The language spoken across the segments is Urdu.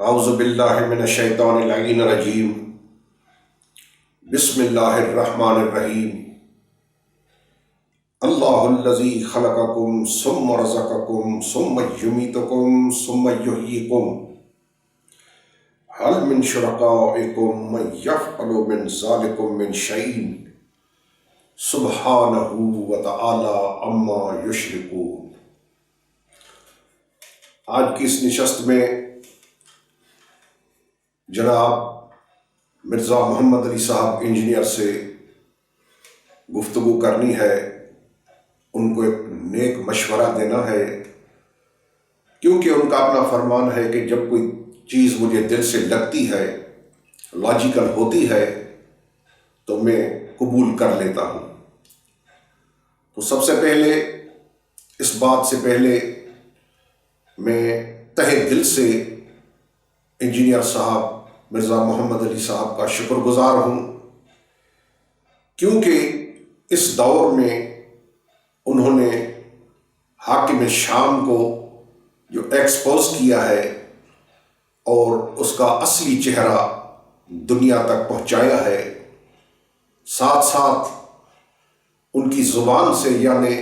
اعوذ باللہ من الشیطان اللعین الرجیم بسم اللہ الرحمن الرحیم اللہ الذی خلقکم ثم رزقکم ثم یمیتکم ثم یحییکم هل من شرکائکم من یفعل من ذلکم من شیء سبحانہ وتعالی عما یشرکون۔ آج کی اس نشست میں جناب مرزا محمد علی صاحب انجینئر سے گفتگو کرنی ہے، ان کو ایک نیک مشورہ دینا ہے، کیونکہ ان کا اپنا فرمان ہے کہ جب کوئی چیز مجھے دل سے لگتی ہے، لاجیکل ہوتی ہے، تو میں قبول کر لیتا ہوں۔ تو سب سے پہلے اس بات سے پہلے میں تہہ دل سے انجینئر صاحب مرزا محمد علی صاحب کا شکر گزار ہوں، کیونکہ اس دور میں انہوں نے حاکم شام کو جو ایکسپوز کیا ہے اور اس کا اصلی چہرہ دنیا تک پہنچایا ہے، ساتھ ساتھ ان کی زبان سے، یعنی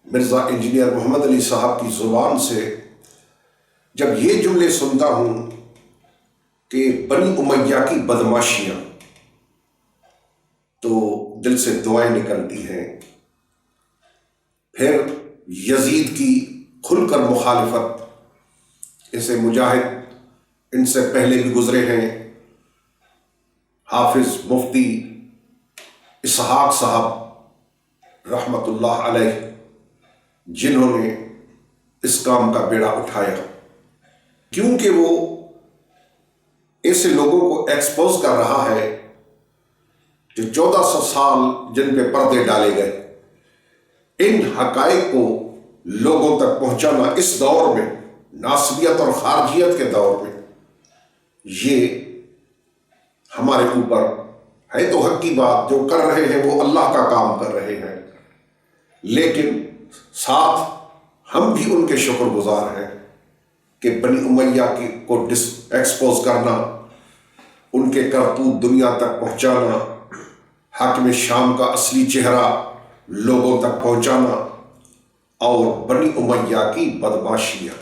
مرزا انجینئر محمد علی صاحب کی زبان سے جب یہ جملے سنتا ہوں کہ بنی امیہ کی بدماشیاں، تو دل سے دعائیں نکلتی ہیں۔ پھر یزید کی کھل کر مخالفت، ایسے مجاہد ان سے پہلے بھی گزرے ہیں، حافظ مفتی اسحاق صاحب رحمۃ اللہ علیہ، جنہوں نے اس کام کا بیڑا اٹھایا، کیونکہ وہ ایسے لوگوں کو ایکسپوز کر رہا ہے جو 1400 سال جن پہ پردے ڈالے گئے، ان حقائق کو لوگوں تک پہنچانا اس دور میں، ناسبیت اور خارجیت کے دور میں، یہ ہمارے اوپر ہے تو حق کی بات، جو کر رہے ہیں وہ اللہ کا کام کر رہے ہیں، لیکن ساتھ ہم بھی ان کے شکر گزار ہیں کہ بنی امیہ کو ایکسپوز کرنا، ان کے کرتوت دنیا تک پہنچانا، حاکم شام کا اصلی چہرہ لوگوں تک پہنچانا، اور بنی امیہ کی بدماشیاں،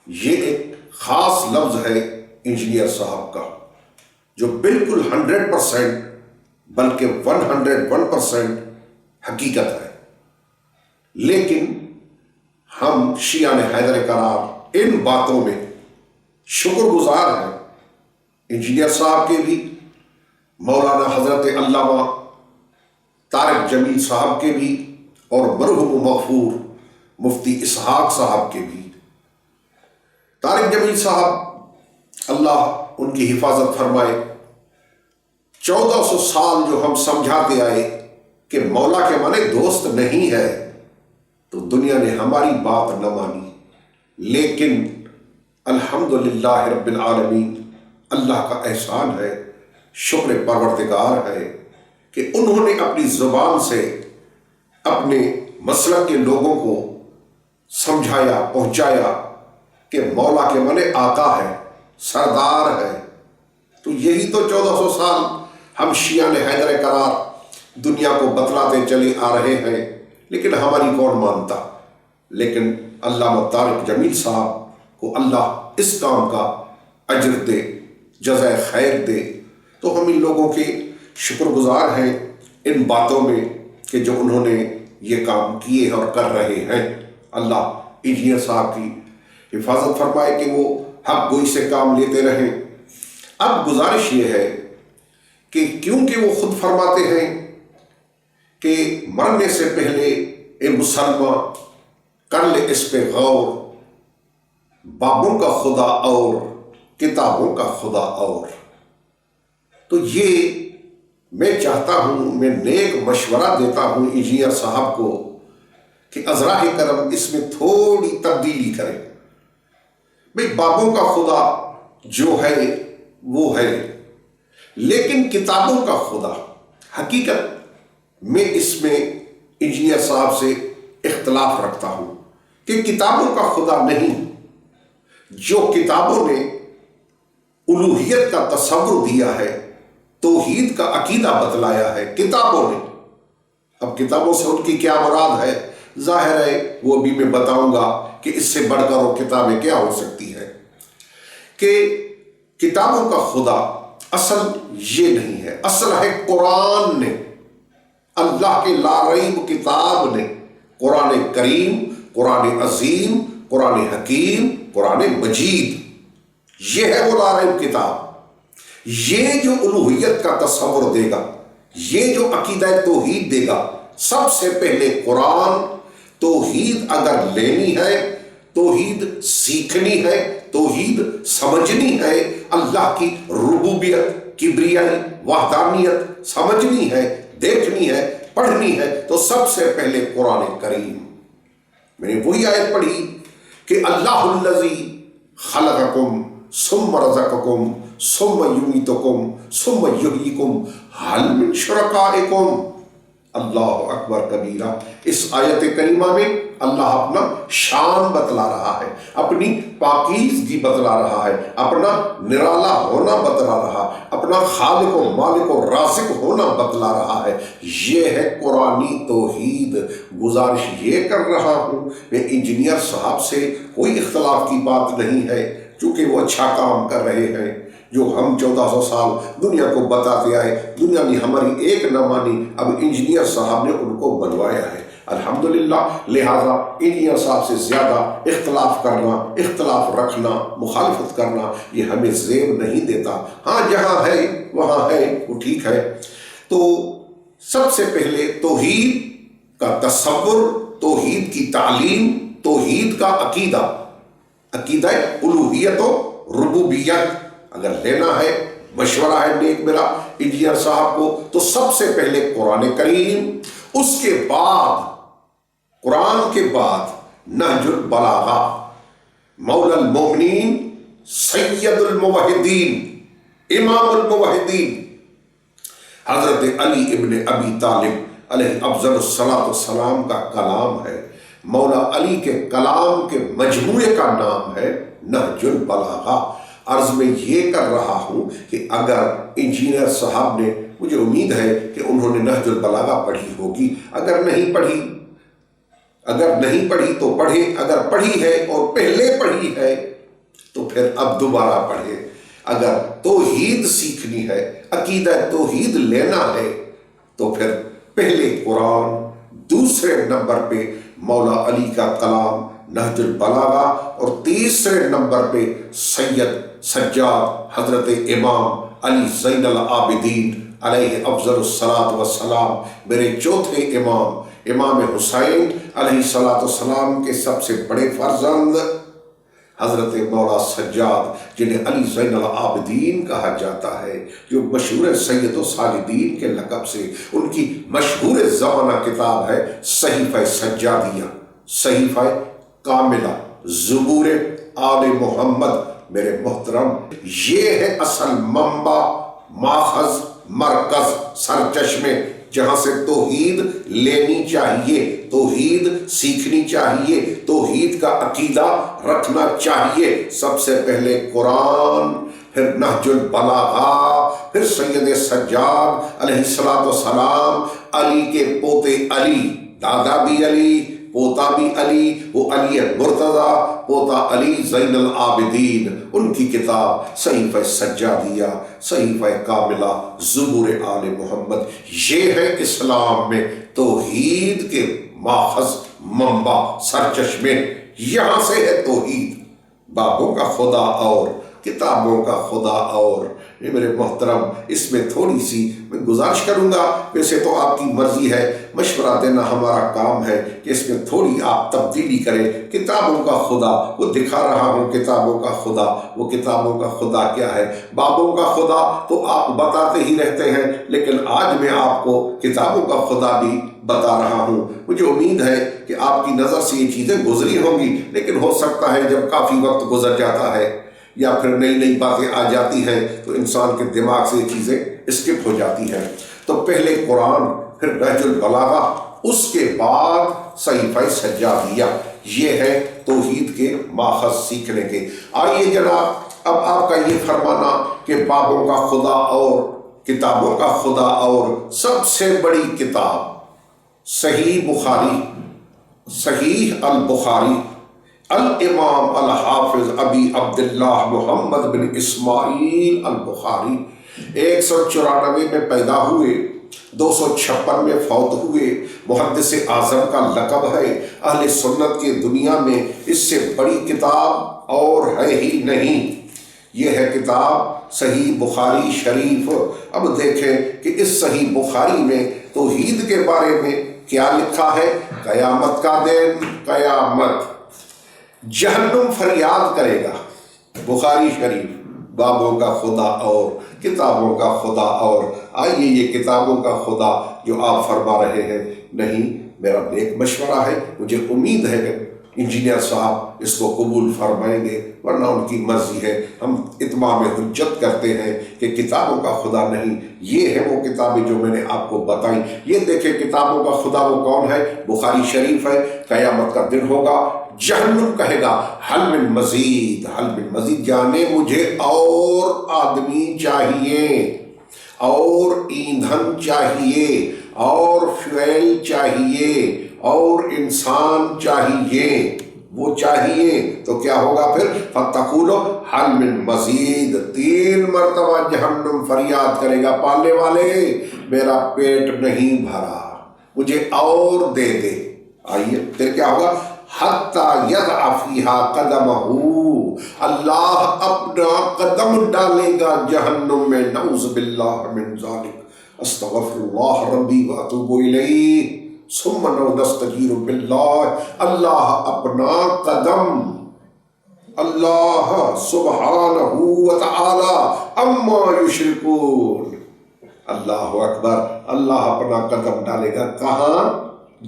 یہ ایک خاص لفظ ہے انجینئر صاحب کا، جو بالکل 100% بلکہ 101% حقیقت ہے۔ لیکن ہم شیعہ حیدر کرار ان باتوں میں شکر گزار ہیں، انجینئر صاحب کے بھی، مولانا حضرت علامہ طارق جمیل صاحب کے بھی، اور مرحوم مغفور مفتی اسحاق صاحب کے بھی۔ طارق جمیل صاحب اللہ ان کی حفاظت فرمائے، 1400 سال جو ہم سمجھاتے آئے کہ مولا کے معنی دوست نہیں ہے، تو دنیا نے ہماری بات نہ مانی، لیکن الحمدللہ رب العالمین، اللہ کا احسان ہے، شکر پروردگار ہے کہ انہوں نے اپنی زبان سے اپنے مسلک کے لوگوں کو سمجھایا، پہنچایا کہ مولا کے معنی آقا ہے، سردار ہے۔ تو یہی تو 1400 سال ہم شیعہ حیدر کرار دنیا کو بتلاتے چلے آ رہے ہیں، لیکن ہماری کون مانتا؟ لیکن علامہ طارق جمیل صاحب کو اللہ اس کام کا اجر دے، جزائے خیر دے۔ تو ہم ان لوگوں کے شکر گزار ہیں ان باتوں میں کہ جو انہوں نے یہ کام کیے اور کر رہے ہیں۔ اللہ انجینئر صاحب کی حفاظت فرمائے کہ وہ حق گوئی سے کام لیتے رہیں۔ اب گزارش یہ ہے کہ کیونکہ وہ خود فرماتے ہیں کہ مرنے سے پہلے اے مسلمان کر لے اس پہ غور، بابوں کا خدا اور کتابوں کا خدا اور، تو یہ میں چاہتا ہوں، میں نیک مشورہ دیتا ہوں انجینئر صاحب کو کہ ازراہ کرم اس میں تھوڑی تبدیلی کریں۔ بھئی بابوں کا خدا جو ہے وہ ہے، لیکن کتابوں کا خدا، حقیقت میں اس میں انجینئر صاحب سے اختلاف رکھتا ہوں کہ کتابوں کا خدا نہیں، جو کتابوں نے الوہیت کا تصور دیا ہے، توحید کا عقیدہ بتلایا ہے کتابوں نے۔ اب کتابوں سے ان کی کیا مراد ہے ظاہر ہے وہ بھی میں بتاؤں گا کہ اس سے بڑھ کر وہ کتابیں کیا ہو سکتی ہیں، کہ کتابوں کا خدا اصل یہ نہیں ہے، اصل ہے قرآن نے، اللہ کے لا ریب کتاب نے، قرآن کریم، قرآن عظیم، قرآن حکیم، قرآن مجید، یہ ہے وہ لا ریب کتاب۔ یہ جو الوہیت کا تصور دے گا، یہ جو عقیدہ توحید دے گا، سب سے پہلے قرآن توحید اگر لینی ہے، توحید سیکھنی ہے، توحید سمجھنی ہے، اللہ کی ربوبیت، کبریائی، وحدانیت سمجھنی ہے، دیکھنی ہے، پڑھنی ہے، تو سب سے پہلے قرآن کریم۔ میں نے وہی آیت پڑھی کہ اللہ الذی خلقکم ثم رزقکم ثم یمیتکم ثم یحییکم ھل من شرکائکم۔ اللہ اکبر کبیرہ۔ اس آیت کریمہ میں اللہ اپنا شان بتلا رہا ہے، اپنی پاکیزگی بتلا رہا ہے، اپنا نرالا ہونا بتلا رہا، اپنا خالق و مالک و رازق ہونا بتلا رہا ہے۔ یہ ہے قرآنی توحید۔ گزارش یہ کر رہا ہوں، میں انجینئر صاحب سے کوئی اختلاف کی بات نہیں ہے، چونکہ وہ اچھا کام کر رہے ہیں، جو ہم 1400 سال دنیا کو بتاتے آئے، دنیا نے ہماری ایک نہ مانی، اب انجینئر صاحب نے ان کو بنوایا ہے، الحمدللہ۔ لہٰذا انجینئر صاحب سے زیادہ اختلاف کرنا، اختلاف رکھنا، مخالفت کرنا، یہ ہمیں زیب نہیں دیتا۔ ہاں جہاں ہے وہاں ہے، وہ ٹھیک ہے۔ تو سب سے پہلے توحید کا تصور، توحید کی تعلیم، توحید کا عقیدہ، عقیدہ الوہیت و ربوبیت اگر لینا ہے، مشورہ ہے نیک میرا انجینئر صاحب کو، تو سب سے پہلے قرآن کریم، اس کے بعد قرآن کے بعد نہج البلاغہ، مولا المومنین، سید الموحدین، امام الموحدین حضرت علی ابن ابی طالب علیہ افضل الصلاۃ والسلام کا کلام ہے۔ مولا علی کے کلام کے مجموعے کا نام ہے نہج البلاغہ۔ عرض میں یہ کر رہا ہوں کہ اگر انجینئر صاحب نے، مجھے امید ہے کہ انہوں نے نہج البلاغہ پڑھی ہوگی، اگر نہیں پڑھی تو پڑھیں، اگر پڑھی ہے اور پہلے پڑھی ہے تو پھر اب دوبارہ پڑھیں۔ اگر توحید سیکھنی ہے، عقیدہ توحید لینا ہے، تو پھر پہلے قرآن، دوسرے نمبر پہ مولا علی کا کلام نہج البلاغہ، اور تیسرے نمبر پہ سید سجاد حضرت امام علی زین العابدین علیہ افضل الصلاۃ والسلام، میرے چوتھے امام، امام حسین علیہ الصلاۃ والسلام کے سب سے بڑے فرزند حضرت مولا سجاد، جنہیں علی زین العابدین کہا جاتا ہے، جو مشہور سید و ساجدین کے لقب سے، ان کی مشہور زمانہ کتاب ہے صحیفہ سجادیہ، صحیفہ کاملہ، زبور آل محمد۔ میرے محترم، یہ ہے اصل منبع، ماخذ، مرکز، سرچشمے، جہاں سے توحید لینی چاہیے، توحید سیکھنی چاہیے، توحید کا عقیدہ رکھنا چاہیے۔ سب سے پہلے قرآن، پھر نہج البلاغہ، پھر سید سجاد علیہ الصلاۃ والسلام، علی کے پوتے علی، دادا بھی علی، پوتا بھی علی، وہ علی مرتضیٰ، پوتا علی زین العابدین، ان کی کتاب صحیفہ سجادیہ، صحیفہ کاملہ، زبور آل محمد۔ یہ ہے اسلام میں توحید کے ماخذ، منبع، سرچشمے، یہاں سے ہے توحید۔ بابوں کا خدا اور کتابوں کا خدا اور۔ میرے محترم، اس میں تھوڑی سی میں گزارش کروں گا، ویسے تو آپ کی مرضی ہے، مشورہ دینا ہمارا کام ہے کہ اس میں تھوڑی آپ تبدیلی کریں۔ کتابوں کا خدا، وہ دکھا رہا ہوں کتابوں کا خدا، وہ کتابوں کا خدا کیا ہے؟ بابوں کا خدا تو آپ بتاتے ہی رہتے ہیں، لیکن آج میں آپ کو کتابوں کا خدا بھی بتا رہا ہوں۔ مجھے امید ہے کہ آپ کی نظر سے یہ چیزیں گزری ہوں گی، لیکن ہو سکتا ہے جب کافی وقت گزر جاتا ہے یا پھر نئی نئی باتیں آ جاتی ہیں تو انسان کے دماغ سے یہ چیزیں اسکپ ہو جاتی ہیں۔ تو پہلے قرآن، پھر نہج البلاغہ، اس کے بعد صحیفہ سجادیہ۔ یہ ہے توحید کے ماخذ سیکھنے کے۔ آئیے جناب اب آپ کا یہ فرمانا کہ بابوں کا خدا اور کتابوں کا خدا اور سب سے بڑی کتاب صحیح بخاری، صحیح البخاری، الامام الحافظ ابی عبداللہ محمد بن اسماعیل البخاری 194 میں پیدا ہوئے، 256 میں فوت ہوئے، محدث اعظم کا لقب ہے۔ اہل سنت کی دنیا میں اس سے بڑی کتاب اور ہے ہی نہیں۔ یہ ہے کتاب صحیح بخاری شریف۔ اب دیکھیں کہ اس صحیح بخاری میں توحید کے بارے میں کیا لکھا ہے۔ قیامت کا دن، قیامت، جہنم فریاد کرے گا۔ بخاری شریف، بابوں کا خدا اور کتابوں کا خدا اور۔ آئیے یہ کتابوں کا خدا جو آپ فرما رہے ہیں نہیں، میرا نیک مشورہ ہے، مجھے امید ہے کہ انجینئر صاحب اس کو قبول فرمائیں گے، ورنہ ان کی مرضی ہے۔ ہم اتمام حجت کرتے ہیں کہ کتابوں کا خدا نہیں، یہ ہے وہ کتابیں جو میں نے آپ کو بتائیں۔ یہ دیکھیں کتابوں کا خدا وہ کون ہے؟ بخاری شریف ہے۔ قیامت کا دن ہوگا، جہنم کہے گا حل من مزید، حل من مزید، یعنی مجھے اور آدمی چاہیے، اور ایندھن چاہیے، اور فیول چاہیے، اور انسان چاہیے۔ وہ چاہیے تو کیا ہوگا پھر؟ فَتَقُولُ حَلْ مِن مَزِید، 3 مرتبہ جہنم فریاد کرے گا، پالنے والے میرا پیٹ نہیں بھرا، مجھے اور دے دے۔ آئیے پھر کیا ہوگا؟ حَتَّى يَضْعَ فِيهَا قَدَمَهُ، اللہ اپنا قدم ڈالے گا جہنم میں، نعوذ باللہ من ذالک، استغفر اللہ ربی واتوب الیہ، ثم نستجیر باللہ، اللہ اپنا قدم، اللہ سبحانہ وتعالی اما یشرکون، اللہ اکبر، اللہ اپنا قدم ڈالے گا کہاں؟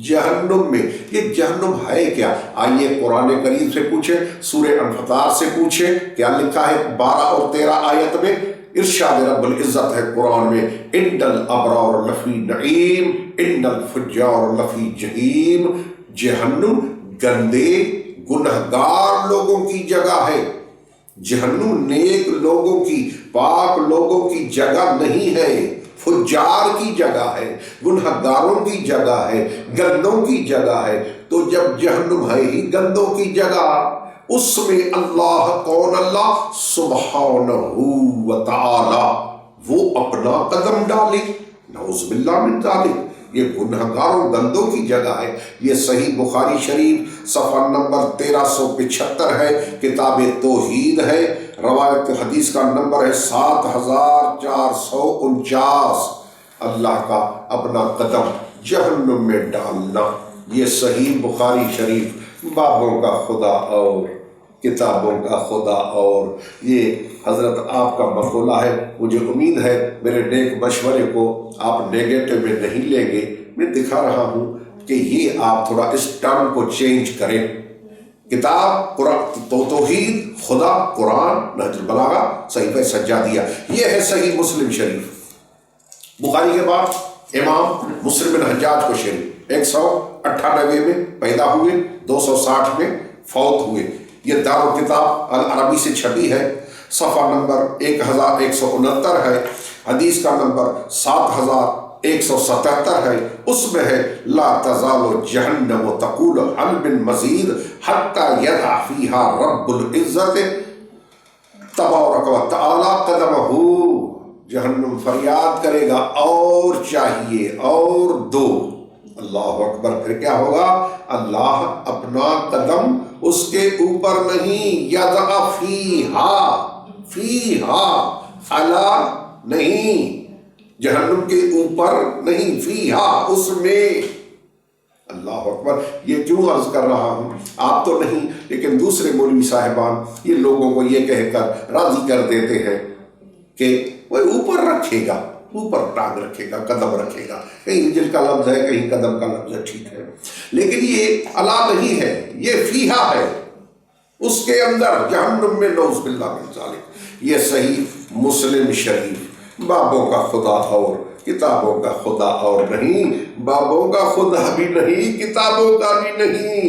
جہنم میں۔ یہ جہنم ہے کیا؟ آئیے قرآن کریم سے پوچھیں، سورہ انفطار سے پوچھیں، کیا لکھا ہے 12 اور 13 آیت میں؟ ارشاد رب العزت ہے قرآن میں، ان الابرار لفی نعیم ان الفجار لفی جحیم۔ جہنم گندے گنہگار لوگوں کی جگہ ہے، جہنم نیک لوگوں کی، پاک لوگوں کی جگہ نہیں ہے، فجار کی جگہ ہے، گنہگاروں کی جگہ ہے، گندوں کی جگہ ہے۔ تو جب جہنم ہے ہی گندوں کی جگہ، اس میں اللہ کون؟ اللہ سبحانہ وتعالی وہ اپنا قدم ڈالے، نعوذ باللہ من ذالک، یہ گنہگاروں گندوں کی جگہ ہے۔ یہ صحیح بخاری شریف صفحہ نمبر 1375 ہے، کتاب توحید ہے، روایت حدیث کا نمبر ہے 7449۔ اللہ کا اپنا قدم جہنم میں ڈالنا، یہ صحیح بخاری شریف، بابوں کا خدا اور کتابوں کا خدا اور۔ یہ حضرت آپ کا مقولہ ہے، مجھے امید ہے میرے نیک مشورے کو آپ نیگیٹو میں نہیں لیں گے۔ میں دکھا رہا ہوں کہ یہ آپ تھوڑا اس ٹرم کو چینج کریں۔ کتاب قرآن، توحید، خدا، قرآن، نہج البلاغہ، صحیفہ سجادیہ، یہ ہے صحیح مسلم شریف۔ بخاری کے بعد امام مسلم بن حجاج کو شریف 198 میں پیدا ہوئے، 260 میں فوت ہوئے۔ یہ دار الکتاب العربی سے چھپی ہے، صفحہ نمبر 1169 ہے، حدیث کا نمبر 7177 ہے۔ اس میں ہے لا تزال جہنم تقول حل من مزید حتی یضع فیہا رب العزت تبارک و تعالی قدمہ، جہنم فریاد کرے گا اور چاہیے اور دو۔ اللہ اکبر، پھر کیا ہوگا؟ اللہ اپنا قدم اس کے اوپر نہیں، یضع فیہا، فیہا علی نہیں، جہنم کے اوپر نہیں، فیہا اس میں۔ اللہ اکبر، یہ کیوں عرض کر رہا ہوں؟ آپ تو نہیں، لیکن دوسرے مولوی صاحبان یہ لوگوں کو یہ کہہ کر راضی کر دیتے ہیں کہ وہ اوپر رکھے گا، اوپر ٹانگ رکھے گا، قدم رکھے گا، کہیں انجل کا لفظ ہے، کہیں قدم کا لفظ ہے، ٹھیک ہے، لیکن یہ علا نہیں ہے، یہ فیہا ہے، اس کے اندر جہنم میں، نعوذ باللہ من ذالک۔ یہ صحیح مسلم شریف، بابوں کا خدا اور کتابوں کا خدا اور نہیں، بابوں کا خدا بھی نہیں، کتابوں کا بھی نہیں۔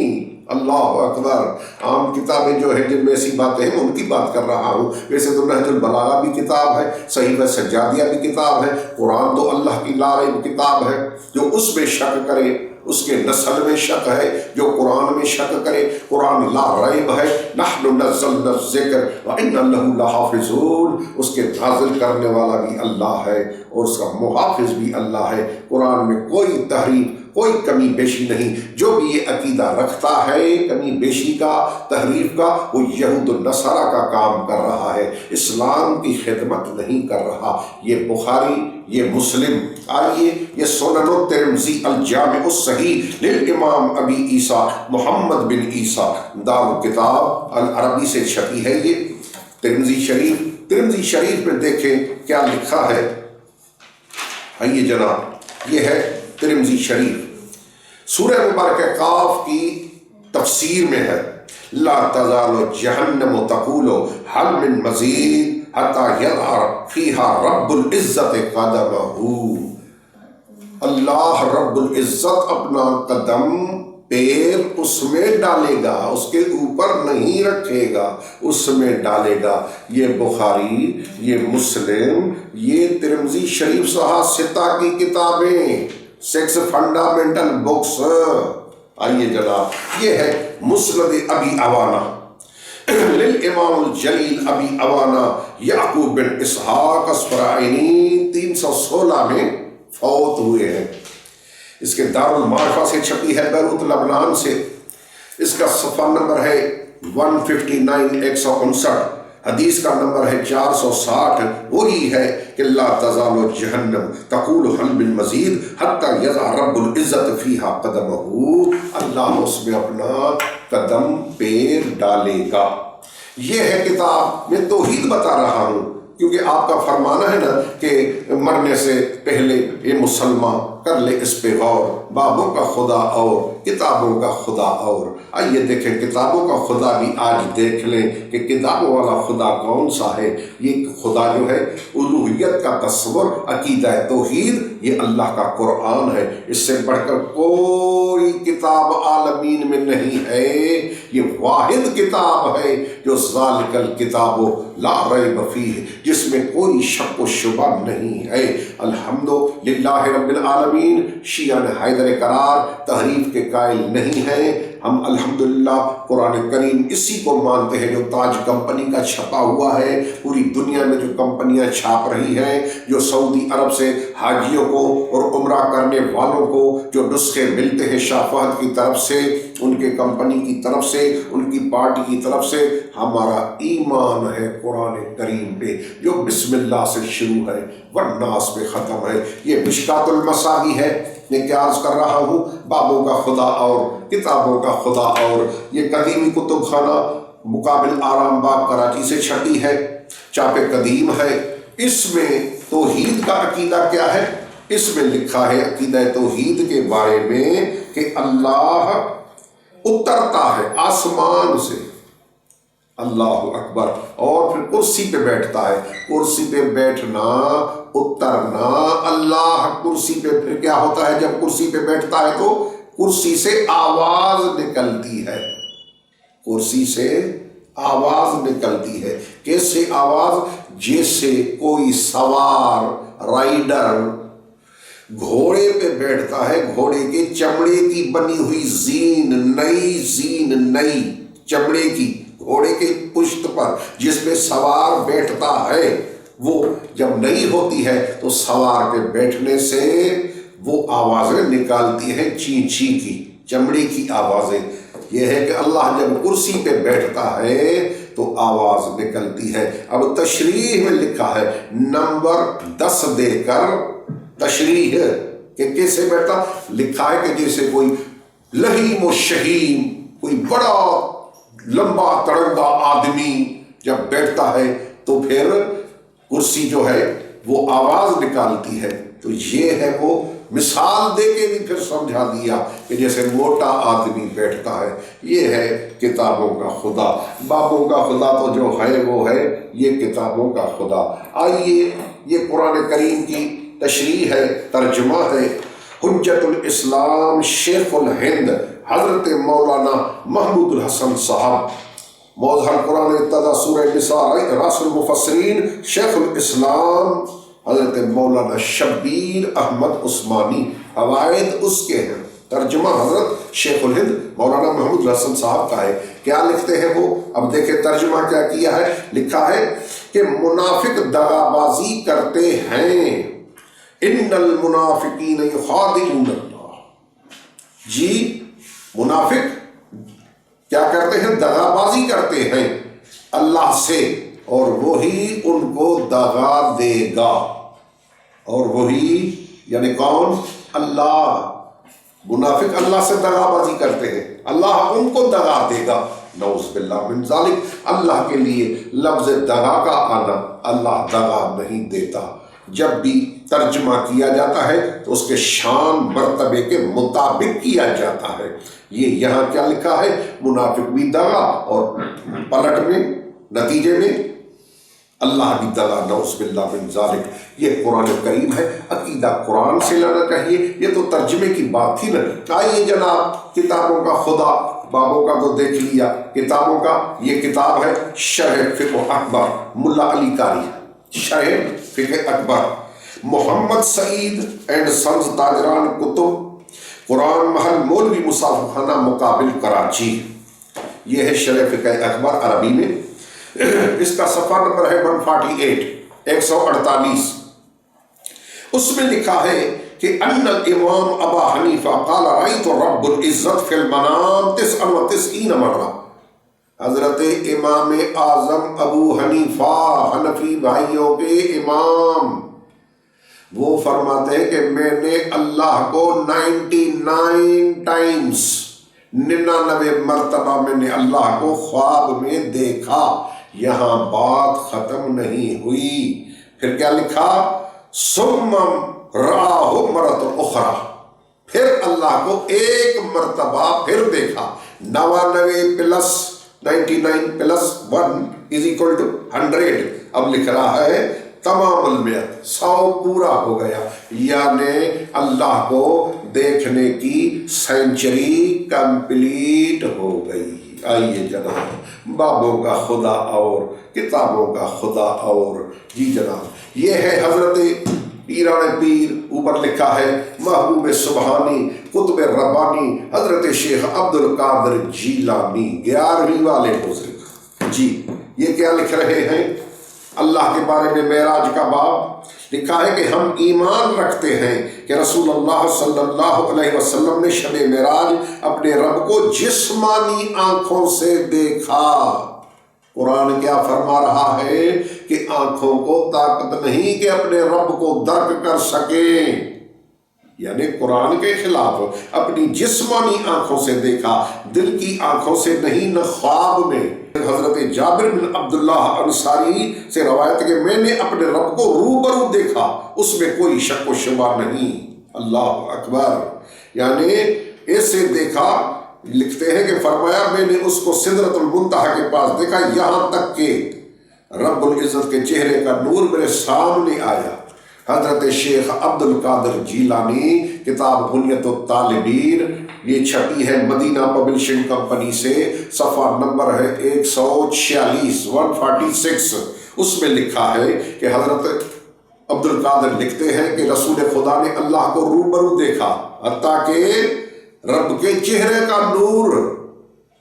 اللہ اکبر. عام کتابیں جو ہیں جن میں ایسی باتیں ہیں ان کی بات کر رہا ہوں. ویسے تو نہج البلاغہ بھی کتاب ہے، صحیفہ سجادیہ بھی کتاب ہے، قرآن تو اللہ کی لا ریب کتاب ہے. جو اس میں شک کرے اس کے نسل میں شک ہے، جو قرآن میں شک کرے قرآن لا ریب ہے. نحن نزلنا الذکر وإنا له لحافظون. اس کے نازل کرنے والا بھی اللہ ہے اور اس کا محافظ بھی اللہ ہے. قرآن میں کوئی تحریف، کوئی کمی بیشی نہیں. جو بھی یہ عقیدہ رکھتا ہے کمی بیشی کا، تحریف کا، وہ یہود النصارہ کا کام کر رہا ہے، اسلام کی خدمت نہیں کر رہا. یہ بخاری، یہ مسلم، آئیے یہ سنن الترمذی الجامع الصحیح للامام ابی عیسیٰ محمد بن عیسیٰ دار کتاب العربی سے چھپی ہے. یہ ترمذی شریف، ترمذی شریف میں دیکھیں کیا لکھا ہے. آئیے جناب، یہ ہے ترمذی شریف. سورہ مبارکہ قاف کی تفسیر میں ہے لا تزال جہنم تقول حل من مزید حتی یضع فیہا رب العزت قدمہ. اللہ رب العزت اپنا قدم، پیر اس میں ڈالے گا، اس کے اوپر نہیں رکھے گا، اس میں ڈالے گا. یہ بخاری، یہ مسلم، یہ ترمذی شریف صحاح ستہ کی کتابیں، 6 فنڈامنٹل بکس. آئیے جناب، یہ ہے مسند ابی عوانہ للامام الجلیل ابی عوانہ یعقوب بن اسحاق اسفرائینی، 316 میں فوت ہوئے ہیں. اس کے دار المعرفہ سے چھپی ہے، بیروت لبنان سے. اس کا صفحہ نمبر ہے 159، 159. حدیث کا نمبر ہے 460. وہی ہے کہ لا تزال جہنم تقول حل من مزید حتی یضع رب العزت فیہا قدمہ. اللہ اس میں اپنا قدم، پیر ڈالے گا. یہ ہے کتاب. میں توحید بتا رہا ہوں کیونکہ آپ کا فرمانا ہے نا کہ مرنے سے پہلے یہ مسلمان کر لے اس پہ غور. بابوں کا خدا اور کتابوں کا خدا اور. آئیے دیکھیں کتابوں کا خدا بھی آج دیکھ لیں کہ کتابوں والا خدا کون سا ہے. یہ خدا جو ہے الوہیت کا تصور، عقیدہ توحید، یہ اللہ کا قرآن ہے. اس سے بڑھ کر کوئی کتاب عالمین میں نہیں ہے. یہ واحد کتاب ہے جو ذالک الکتاب لا ریب فیہ، جس میں کوئی شک و شبہ نہیں ہے. الحمدللہ رب العالمین. شیعہ حیدر قرار تحریف کے قائل نہیں ہیں. ہم الحمدللہ قرآن کریم اسی کو مانتے ہیں جو تاج کمپنی کا چھپا ہوا ہے. پوری دنیا میں جو کمپنیاں چھاپ رہی ہیں، جو سعودی عرب سے حاجیوں کو اور عمرہ کرنے والوں کو جو نسخے ملتے ہیں شاہ فہد کی طرف سے، ان کے کمپنی کی طرف سے، ان کی پارٹی کی طرف سے، ہمارا ایمان ہے قرآن کریم پہ جو بسم اللہ سے شروع ہے والناس پہ ختم ہے. یہ مشکات المصابیح ہے. میں کیا عرض کر رہا ہوں، بابوں کا خدا اور کتابوں کا خدا اور. یہ قدیمی کتب خانہ مقابل آرام باغ کراچی سے چھپی ہے، چاپ قدیم ہے. اس میں توحید کا عقیدہ کیا ہے؟ اس میں لکھا ہے عقیدہ توحید کے بارے میں کہ اللہ اترتا ہے آسمان سے، اللہ اکبر، اور پھر کرسی پہ بیٹھتا ہے. کرسی پہ بیٹھنا، اترنا، اللہ کرسی پہ پھر کیا ہوتا ہے جب کرسی پہ بیٹھتا ہے تو کرسی سے آواز نکلتی ہے. کرسی سے آواز نکلتی ہے. کیسے آواز؟ جیسے کوئی سوار، رائڈر گھوڑے پہ بیٹھتا ہے، گھوڑے کے چمڑے کی بنی ہوئی زین، نئی چمڑے کی گھوڑے کے پشت پر جس پہ سوار بیٹھتا ہے، وہ جب نہیں ہوتی ہے تو سوار پہ بیٹھنے سے وہ آوازیں نکالتی ہیں، چینچی کی، چمڑے کی آوازیں. یہ ہے کہ اللہ جب کرسی پہ بیٹھتا ہے تو آواز نکلتی ہے. اب تشریح میں لکھا ہے نمبر 10 دے کر تشریح کہ کیسے بیٹھتا. لکھا ہے کہ جیسے کوئی لہیم و شہیم، کوئی بڑا لمبا تڑنگا آدمی جب بیٹھتا ہے تو پھر کرسی جو ہے وہ آواز نکالتی ہے. تو یہ ہے وہ مثال دے کے بھی پھر سمجھا دیا کہ جیسے موٹا آدمی بیٹھتا ہے. یہ ہے کتابوں کا خدا. بابوں کا خدا تو جو ہے وہ ہے، یہ کتابوں کا خدا. آئیے یہ قرآن کریم کی تشریح ہے، ترجمہ ہے. حجت الاسلام شیخ الہند حضرت مولانا محمود الحسن صاحب، موضح القرآن ابتدا سورہ نساء راس المفسرین شیخ الاسلام حضرت مولانا شبیر احمد عثمانی، فوائد اس کے ہیں، ترجمہ حضرت شیخ الہند مولانا محمود الحسن صاحب کا ہے۔ کیا لکھتے ہیں وہ؟ اب دیکھیں ترجمہ کیا کیا ہے، لکھا ہے کہ منافق دغا بازی کرتے ہیں، ان المنافقین یخادعون اللہ، جی منافق کیا کرتے ہیں؟ دغا بازی کرتے ہیں اللہ سے، اور وہی ان کو دغا دے گا، اور وہی یعنی کون؟ اللہ۔ منافق اللہ سے دغا بازی کرتے ہیں، اللہ ان کو دغا دے گا، نعوذ باللہ من ذالک۔ اللہ کے لیے لفظ دغا کا آنا، اللہ دغا نہیں دیتا۔ جب بھی ترجمہ کیا جاتا ہے تو اس کے شان مرتبے کے مطابق کیا جاتا ہے۔ یہ یہاں کیا لکھا ہے؟ منافق بھی دغا، اور پلٹ میں نتیجے میں اللہ بھی دغا، نعوذ باللہ من ذالک۔ یہ قرآن کریم ہے، عقیدہ قرآن سے لینا چاہیے۔ یہ تو ترجمے کی بات تھی نا۔ آئیے جناب، کتابوں کا خدا، بابوں کا تو دیکھ لیا، کتابوں کا یہ کتاب ہے شرح فقہ اکبر، ملا علی قاری، شرح فقہ اکبر، محمد سعید اینڈ سنز تاجران کتب، قرآن محل مولوی مصحف خانہ مقابل کراچی۔ یہ ہے شرح فقہ اکبر عربی میں، اس کا صفحہ نمبر ہے 148، 148۔ اس میں لکھا ہے کہ ان الامام ابا حنیفہ قال رأیت رب العزت فی المنام 99 مرہ۔ حضرت امام اعظم ابو حنیفہ، حنفی بھائیوں کے امام، وہ فرماتے ہیں کہ میں نے اللہ کو 99 ٹائمز، 99 مرتبہ میں نے اللہ کو خواب میں دیکھا۔ یہاں بات ختم نہیں ہوئی، پھر کیا لکھا؟ ثم رآہ مرۃ اخری، پھر اللہ کو ایک مرتبہ پھر دیکھا۔ 99 پلس 1 = 100۔ اب لکھ رہا ہے تمام المیت، 100 پورا ہو گیا، یعنی اللہ کو دیکھنے کی سینچری کمپلیٹ ہو گئی۔ آئیے جناب، بابوں کا خدا اور کتابوں کا خدا اور، جی جناب یہ ہے حضرت پیران پیر، اوپر لکھا ہے محبوب سبحانی قطب ربانی حضرت شیخ عبد القادر جیلانی، 11ویں والے بزرگ۔ جی یہ کیا لکھ رہے ہیں؟ اللہ کے بارے میں معراج کا باب لکھا ہے کہ ہم ایمان رکھتے ہیں کہ رسول اللہ صلی اللہ علیہ وسلم نے شب معراج اپنے رب کو جسمانی آنکھوں سے دیکھا۔ قرآن کیا فرما رہا ہے کہ آنکھوں کو طاقت نہیں کہ اپنے رب کو درک کر سکیں، یعنی قرآن کے خلاف اپنی جسمانی آنکھوں سے دیکھا، دل کی آنکھوں سے نہیں، نہ خواب میں۔ حضرت جابر بن عبداللہ انصاری سے روایت ہے کہ میں نے اپنے رب کو روبرو دیکھا، اس میں کوئی شک و شبہ نہیں۔ اللہ اکبر، یعنی ایسے دیکھا، لکھتے ہیں کہ فرمایا میں نے اس کو سدرۃ المنتہا کے پاس دیکھا، یہاں تک کہ رب العزت کے چہرے کا نور میرے سامنے آیا۔ حضرت شیخ عبد القادر جیلانی، کتاب بنیت الطالبین، یہ چھپی ہے مدینہ پبلشنگ کمپنی سے، صفحہ نمبر ہے 146، 146۔ اس میں لکھا ہے کہ حضرت عبد القادر لکھتے ہیں کہ رسول خدا نے اللہ کو روبرو دیکھا، حتیٰ کہ رب کے چہرے کا نور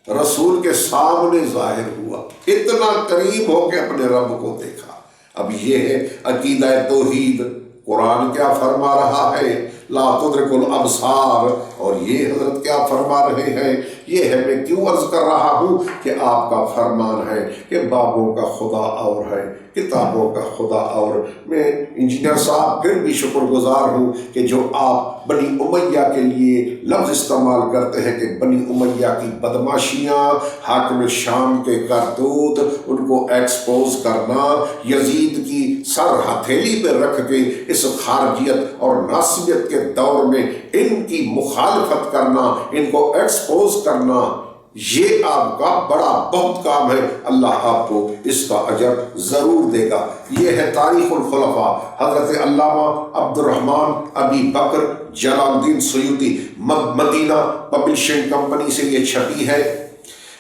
رسول کے سامنے ظاہر ہوا، اتنا قریب ہو کے اپنے رب کو دیکھا۔ اب یہ ہے عقیدہ توحید۔ قرآن کیا فرما رہا ہے؟ لا تدرک الابصار، اور یہ حضرت کیا فرما رہے ہیں؟ یہ ہے، میں کیوں عرض کر رہا ہوں کہ آپ کا فرمان ہے کہ بابوں کا خدا اور ہے، کتابوں کا خدا اور۔ میں انجینئر صاحب پھر بھی شکر گزار ہوں کہ جو آپ بنی امیہ کے لیے لفظ استعمال کرتے ہیں کہ بنی امیہ کی بدماشیاں، حاکم شام کے کرتوت، ان کو ایکسپوز کرنا، یزید کی سر ہتھیلی پہ رکھ کے اس خارجیت اور ناصبیت کے دور میں ان کی مخالفت کرنا، ان کو ایکسپوز کرنا، یہ آپ کا بڑا بہت کام ہے، اللہ آپ کو اس کا اجر ضرور دے گا۔ یہ ہے تاریخ الخلفاء، حضرت علامہ عبد الرحمن ابی بکر جلال الدین سیوطی، مدینہ پبلشنگ کمپنی سے یہ چھپی ہے۔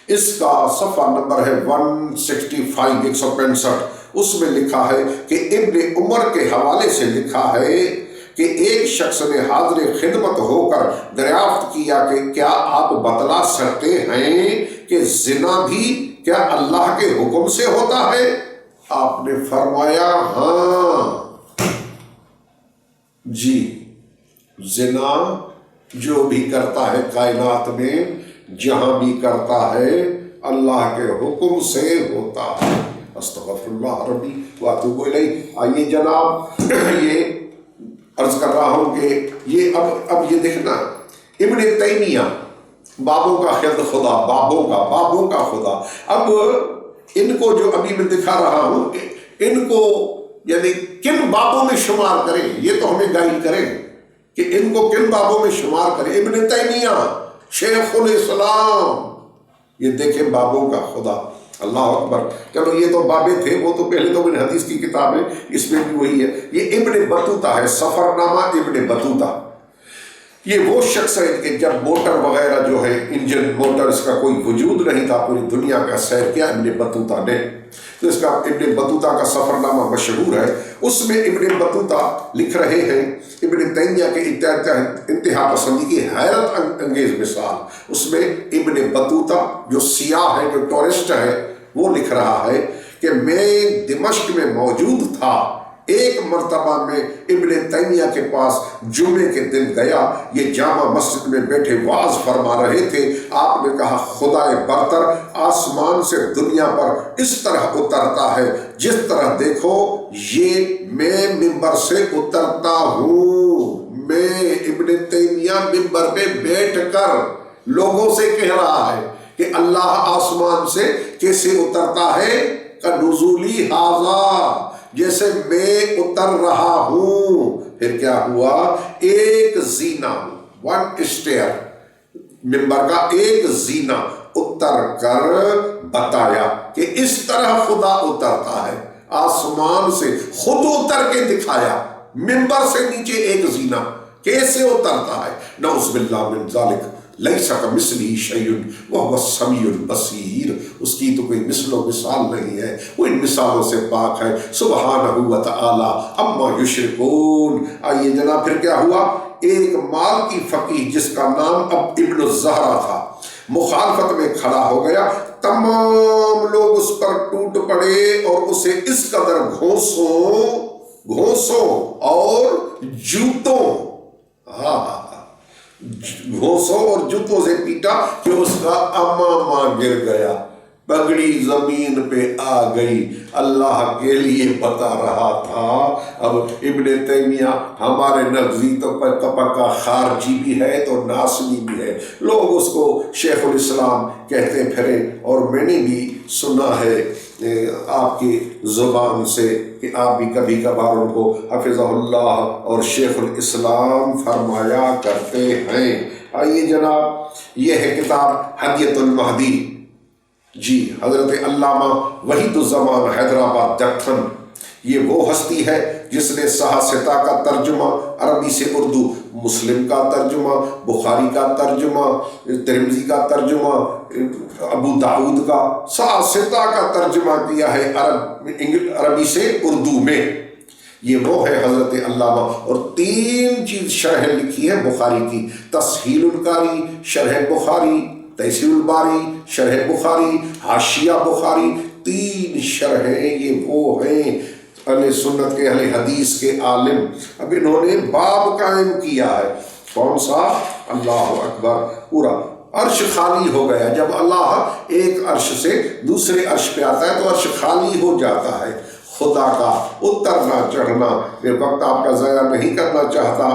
اس کا صفحہ نمبر ہے 165 165۔ اس میں لکھا ہے کہ ابن عمر کے حوالے سے لکھا ہے کہ ایک شخص نے حاضر خدمت ہو کر دریافت کیا کہ کیا آپ بتلا سکتے ہیں کہ زنا بھی کیا اللہ کے حکم سے ہوتا ہے؟ آپ نے فرمایا ہاں جی، زنا جو بھی کرتا ہے کائنات میں، جہاں بھی کرتا ہے، اللہ کے حکم سے ہوتا ہے۔ استغفر اللہ ربی واتوب الیہ۔ آئیے جناب، یہ عرض کر رہا ہوں کہ یہ اب یہ دیکھنا، ابن تیمیہ بابوں کا خلد خدا، بابوں کا خدا، اب ان کو جو ابھی میں دکھا رہا ہوں، ان کو یعنی کن بابوں میں شمار کریں، یہ تو ہمیں گائیڈ کریں کہ ان کو کن بابوں میں شمار کریں۔ ابن تیمیہ شیخ الاسلام، یہ دیکھیں بابوں کا خدا، اللہ اکبر۔ چلو یہ تو بابے تھے، وہ تو پہلے تو ابن حدیث کی کتاب ہے، اس میں بھی وہی ہے۔ یہ ابن بطوطہ ہے، سفر نامہ ابن بطوطہ۔ یہ وہ شخص ہے کہ جب موٹر وغیرہ جو ہے، انجن موٹر، اس کا کوئی وجود نہیں تھا، پوری دنیا کا سیر کیا ابن بطوطہ نے، تو اس کا ابن بطوطہ کا سفر نامہ مشہور ہے۔ اس میں ابن بطوطہ لکھ رہے ہیں ابن تیمیہ کے انتہا پسندی کی حیرت انگیز مثال۔ اس میں ابن بطوطہ جو سیاح ہے، جو ٹورسٹ ہے، وہ لکھ رہا ہے کہ میں دمشق میں موجود تھا، ایک مرتبہ میں ابن تیمیہ کے پاس جمعے کے دن گیا، یہ جامع مسجد میں بیٹھے واعظ فرما رہے تھے۔ آپ نے کہا خدائے برتر آسمان سے دنیا پر اس طرح اترتا ہے جس طرح دیکھو یہ میں ممبر سے اترتا ہوں۔ میں ابن تیمیہ ممبر پہ بیٹھ کر لوگوں سے کہہ رہا ہے کہ اللہ آسمان سے کیسے اترتا ہے، کنزولی ھذا، جیسے میں اتر رہا ہوں۔ پھر کیا ہوا، ایک زینہ، ون اسٹیئر، ممبر کا ایک زینہ اتر کر بتایا کہ اس طرح خدا اترتا ہے، آسمان سے خود اتر کے دکھایا، ممبر سے نیچے ایک زینہ کیسے اترتا ہے۔ نعوذ باللہ من ذالک، لیس کمثلہ شیء وہو السمیع البصیر، اس کی تو کوئی مثل و مثال نہیں ہے، وہ ان مثالوں سے پاک ہے، سبحانہ وتعالی عما یشرکون۔ آئیے جناب، پھر کیا ہوا، ایک مالکی فقیہ جس کا نام اب ابن الزہرا تھا، مخالفت میں کھڑا ہو گیا، تمام لوگ اس پر ٹوٹ پڑے اور اسے اس قدر گھونسوں اور جوتوں، گھونسوں اور جوتوں سے پیٹا کہ اس کا امامہ گر گیا، پگڑی زمین پہ آ گئی۔ اللہ کے لیے بتا رہا تھا۔ اب ابن تیمیہ ہمارے نزدیک تو پکا خارجی بھی ہے تو ناسنی بھی ہے، لوگ اس کو شیخ الاسلام کہتے پھرے، اور میں نے بھی سنا ہے آپ کی زبان سے کہ آپ بھی کبھی کبھار ان کو حفظہ اللہ اور شیخ الاسلام فرمایا کرتے ہیں۔ آئیے جناب، یہ ہے کتاب ہدیۃ المہدی، جی حضرت علامہ وحید الزمان حیدرآباد دکن۔ یہ وہ ہستی ہے جس نے صحاح کا ترجمہ عربی سے اردو، مسلم کا ترجمہ، بخاری کا ترجمہ، ترمذی کا ترجمہ، ابو داؤد کا، صحاح کا ترجمہ کیا ہے عربی سے اردو میں۔ یہ وہ ہے حضرت علامہ، اور 3 چیز شرح لکھی ہے بخاری کی، تسہیل القاری، شرح بخاری، تیسیر الباری، شرح بخاری، حاشیہ بخاری، 3 شرحیں یہ وہ ہیں اہل سنت کے، اہل حدیث کے عالم۔ اب انہوں نے باب قائم کیا ہے، کون سا؟ اللہ اکبر، پورا عرش خالی ہو گیا۔ جب اللہ ایک عرش سے دوسرے عرش پہ آتا ہے تو عرش خالی ہو جاتا ہے۔ خدا کا اترنا چڑھنا، میں وقت آپ کا ضائع نہیں کرنا چاہتا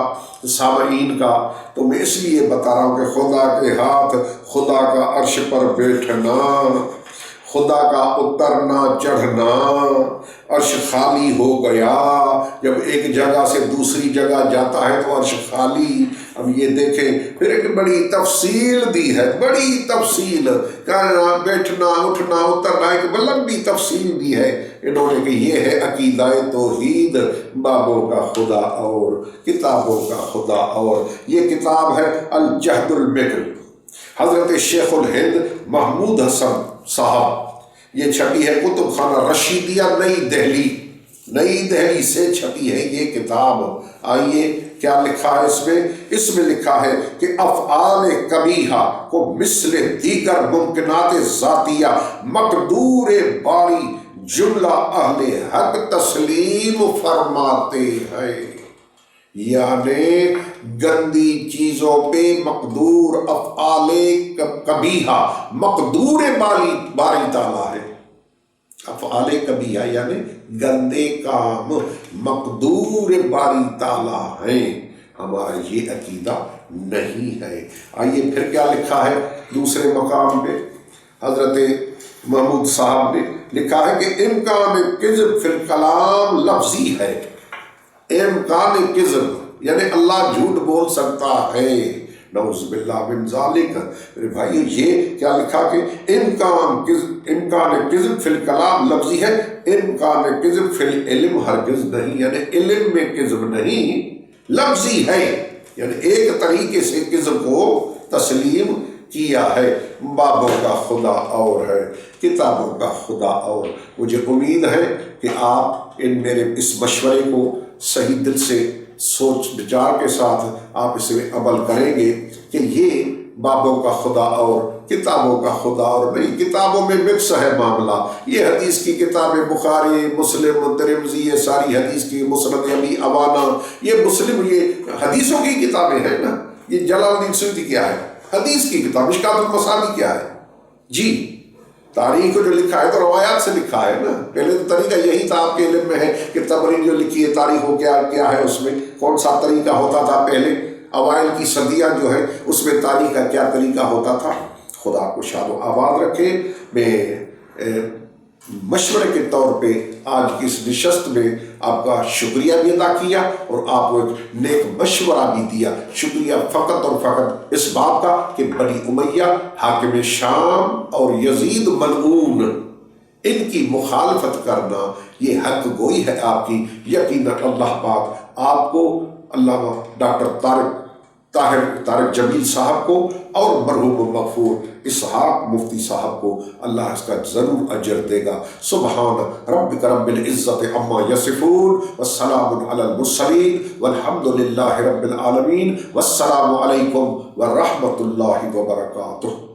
سامعین کا، تو میں اس لیے بتا رہا ہوں کہ خدا کے ہاتھ، خدا کا عرش پر بیٹھنا، خدا کا اترنا چڑھنا، عرش خالی ہو گیا، جب ایک جگہ سے دوسری جگہ جاتا ہے تو عرش خالی۔ اب یہ دیکھیں پھر ایک بڑی تفصیل دی ہے، بڑی تفصیل، کہنا بیٹھنا اٹھنا اترنا، ایک لمبی تفصیل دی ہے انہوں نے کہ یہ ہے عقیدہ توحید، بابوں کا خدا اور کتابوں کا خدا اور۔ یہ کتاب ہے الجہد المکر، حضرت شیخ الہند محمود حسن صاحب، یہ چھپی ہے کتب خانہ رشیدیہ نئی دہلی سے چھپی ہے یہ کتاب۔ آئیے کیا لکھا ہے اس میں لکھا ہے کہ افعال کبیحہ کو مثل دیگر ممکنات ذاتیہ مقدور باری جملہ اہل حق تسلیم فرماتے ہیں، یعنی گندی چیزوں پہ مقدور افعال کبیحہ مقدور باری تعالیٰ ہے۔ افعال کبیحہ یعنی گندے کام مقدور باری تعالیٰ ہیں، ہمارا یہ عقیدہ نہیں ہے۔ آئیے پھر کیا لکھا ہے دوسرے مقام پہ حضرت محمود صاحب نے لکھا ہے کہ امکان کذب فی الکلام لفظی ہے، امکان کذب یعنی اللہ جھوٹ بول سکتا ہے، نعوذ باللہ من ذالک۔ میرے بھائیو یہ کیا لکھا کہ امکان کذب فی الکلام لفظی ہے، امکان کذب فی العلم ہرگز نہیں، یعنی علم میں کذب نہیں، لفظی ہے، یعنی ایک طریقے سے کذب کو تسلیم کیا ہے۔ بابوں کا خدا اور ہے، کتابوں کا خدا اور۔ مجھے امید ہے کہ آپ میرے اس مشورے کو صحیح دل سے سوچ بچار کے ساتھ آپ اس میں عمل کریں گے کہ یہ بابوں کا خدا اور کتابوں کا خدا اور نہیں۔ کتابوں میں مکس ہے معاملہ، یہ حدیث کی کتابیں بخاری مسلم ترمذی، یہ ساری حدیث کی، مسند ابی عوانہ، یہ مسلم، یہ حدیثوں کی کتابیں ہیں نا۔ یہ جلال الدین سیوطی کیا ہے؟ حدیث کی کتاب۔ مشکات المصابیح کیا ہے؟ جی تاریخ کو جو لکھا ہے تو روایات سے لکھا ہے نا۔ پہلے تو طریقہ یہی تھا، آپ کے علم میں ہے کہ تبری جو لکھی ہے تاریخ ہو کیا ہے، اس میں کون سا طریقہ ہوتا تھا پہلے اوائل کی صدیاں جو ہے اس میں تاریخ کا کیا طریقہ ہوتا تھا۔ خدا کو شاد و آباد رکھے۔ میں مشورے کے طور پہ آج کی اس نشست میں آپ کا شکریہ بھی ادا کیا اور آپ کو ایک نیک مشورہ بھی دیا۔ شکریہ فقط اور فقط اس بات کا کہ بنی امیہ حاکم شام اور یزید ملعون ان کی مخالفت کرنا یہ حق گوئی ہے آپ کی۔ یقیناً اللہ پاک آپ کو، علامہ ڈاکٹر طارق جمیل صاحب کو اور مرحوم مغفور اسحاق مفتی صاحب کو اللہ اس کا ضرور اجر دے گا۔ سبحان ربک رب العزت عما یصفون والسلام علی المرسلین والحمد للہ رب العالمین، والسلام علیکم ورحمۃ اللہ وبرکاتہ۔